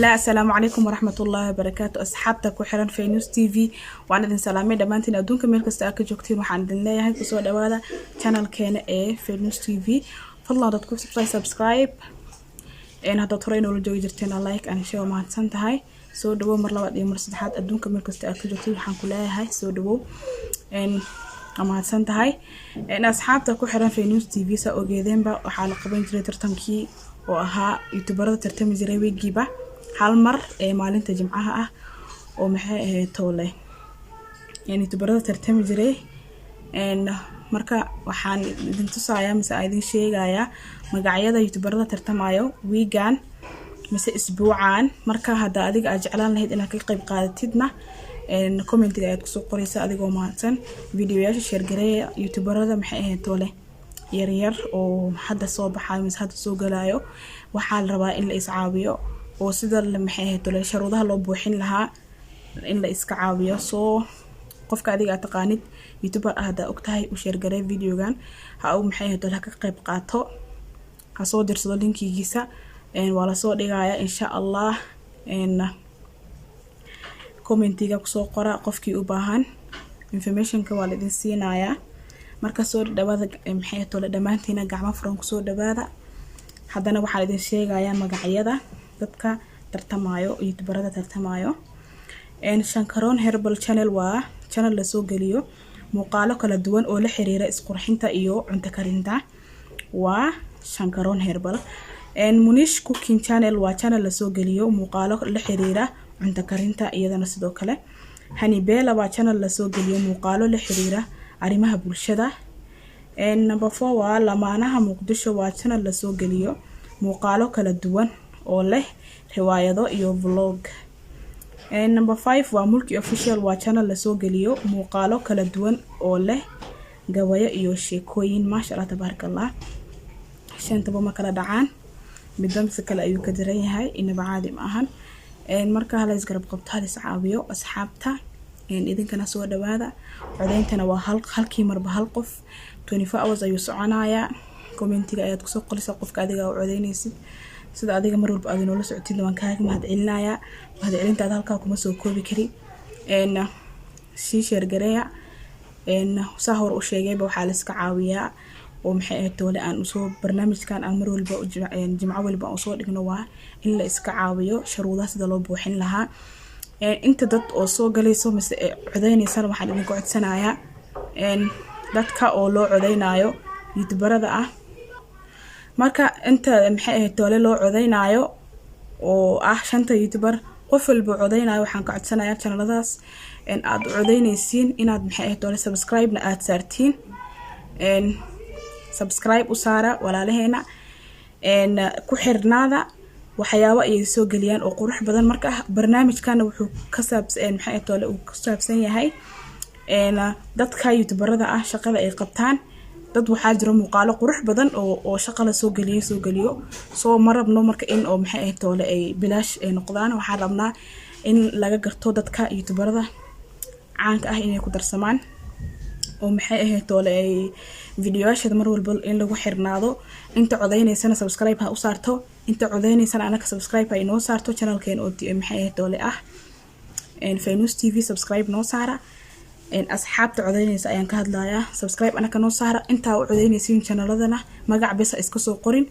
الله. السلام عليكم ورحمة الله وبركاته. أصحابتك وحران فينوس تي في وأنا دين سلامي دمانتين أدونك ميل كستا أكا جوكتين وحان دين ليا هاي كسوا دوادا channel كان فينوس تي في فالله دادكو سبسكرايب إن هادا تورين ولو جوي جرتين لايك أنا شو ما هتسانت هاي سو دبو مرلوات دي مرسدحات أدونك ميل كستا أكا جوكتين وحان كلها هاي سو دبو إن أما هتسانت هاي إن أصحابتك وحران فينوس تي في سا أوجيدين با وحالة قبين جري ترتنكي وأها يوتيوبرada tartami jiray weegiiba hal mar ee maalinta jimcaha ah oo maxay toole yani youtuberada tartami jiray marka waxaan idin tusayaa mise idin sheegayaa magacyada youtuberada tartamayo weegan mise isbuucan marka hada adiga aad jeclaan lahayd inaad ka qayb qaadatidna commentiga aad ku soo qoraysaa adigoo mahadsan videoyaasha share gareeya youtuberada maxay toole yaryar oo hadda soo baxay mis hadda soo galaayo waxa la rabaa in la iscaawiyo oo sida la maxay tole sharuudaha loo buuxin lahaa in la iska caawiyo soo qofka adiga taqaanid youtuber ahda ogtahay u share gareey videogan ha uu maxay tole ka qayb qaato ha soo dirsado linkigiisa wala soo dhigaya insha Allah commentiga ku soo qora qofkii u baahan information-ka waa la idin siinayaa marka soo dhawaada maxay tole dhamaantiina gacmo furan ku soo dhawaada hadana waxa idin sheegayaa magacyada dadka tartamayo youtuberada tartamayo Shankaroon Herbal Channel waa channel la soo galiyo muuqaalo kala duwan oo la xiriira isqurxinta iyo cunto karinta waa Shankaroon Herbal Munish Cooking Channel waa channel la soo galiyo muuqaalo la xiriira cunto karinta iyadana sidoo kale Hanibela waa channel la soo galiyo muuqaalo la xiriira arimaha bulshada number 4 waa lamaanaha Muqdisho waa channel la soo galiyo muuqaalo kala duwan oo leh riwaayado iyo vlog number 5 waa Mulki Official waa channel la soo galiyo muuqaalo kala duwan oo leh gawayo iyo sheekooyin maasha Allah tabarakallah shantaba ma kala dhacaan midba si kale ayuu ka diran yahay inaba caadi ma ahan marka hala isgarab qabto hal iscaawiyo asxaabta idinkana soo dhawaada codeentana waa halkii marba hal qof 24 hours ayuu soconayaa commentiga ayaad ku soo qoraysaa qofka adiga oo codeynaysid sida adiga mar walba aad inoo la socotid waan kaaga mahad celinayaa mahad celintaada halka kuma soo koobi kari share gareeya saa hor u sheegayba waxa la iska caawiyaa oo maxay toole aan usoo barnaamijkan aan mar walba jimco walba oo soo dhigno waa in la iska caawiyo sharuudaha sida loo buuxin lahaa inta dad oo soo galayso mise codeynaysan waxaan idin ku codsanayaa dadka oo loo codeynayo youtuberada ah marka inta maxay toole loo codeynayo oo ah shanta youtuber qof walba codeynayo waxaan ka codsanayaa channeladaas aad codeynaysiin inaad maxay toole subscribe na aad saartiin subscribe u saara walaalaheena ku xirnaada waxyaabo ay soo galiyaan oo qurux badan marka barnaamijkan wuxuu ka saabsan maxay toole uu ka saabsan yahay dadka youtuberada ah shaqada ay qabtaan dad waxa jira muuqaalo qurux badan oo shaqo la soo galiyo soo marabno marka in oo maxay toole ay bilaash ay noqdaan waxa rabnaa in laga garto dadka youtuberada caanka ah inay ku darsamaan oo maxay toole ay videoyaasha mar walba in lagu xirnaado inta codeynaysan subscribe ha u saarto inta codeynaysan anaka subscribe ay noo saarto channelkeen oo maxay toole ah Faynuus TV subscribe noo saara asxaabta codeynaysa ayaan ka hadlayaa subscribe anaka noo saara inta u codeynaysiin channeladana magac bes iska soo qorin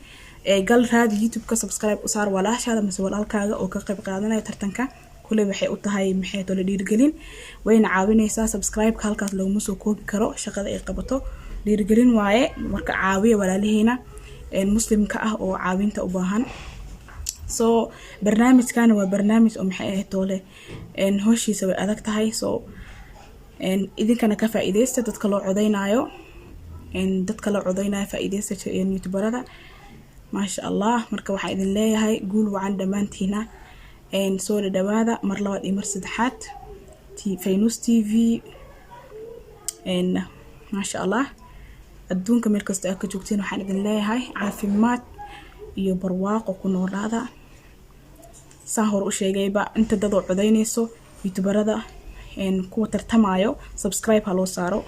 gal raadi YouTube-ka subscribe u saar walaashaada mise walaalkaaga oo ka qayb qaadanaya tartanka kulay waxay u tahay maxay toole dhiirgelin wayna caawinaysaa subscribe-ka halkaas lagu soo koobi karo shaqada ay qabato dhiirgelin waaye marka caawiya walaalihiina muslimka ah oo caawinta u baahan soo barnaamijkan waa barnaamij oo maxay toole hoshiisa way adag tahay soo idinkana ka faa'iideysta dadka loo codeynayo faa'iideysta youtuberada maasha Allah marka waxa idin leeyahay guul wacan dhamaantiina soo dhawaada mar labaad iyo mar saddexaad Faynuus TV maasha Allah adduunka meel kasta aad ka joogtiin waxaan idin leeyahay caafimaad iyo barwaaqo ku noolaada saa hor u sheegayba inta dad oo codeynayso youtuberada kuwa tartamayo subscribe ha loo saaro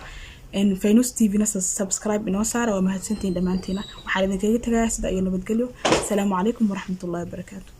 Faynuus TV na subscribe inoo saara waa mahadsantiin dhamaantiina waxaan idin kaga tagayaa sida ay nabadgelyo. Assalaamu calaykum waraxmatullaahi wabarakaatuh.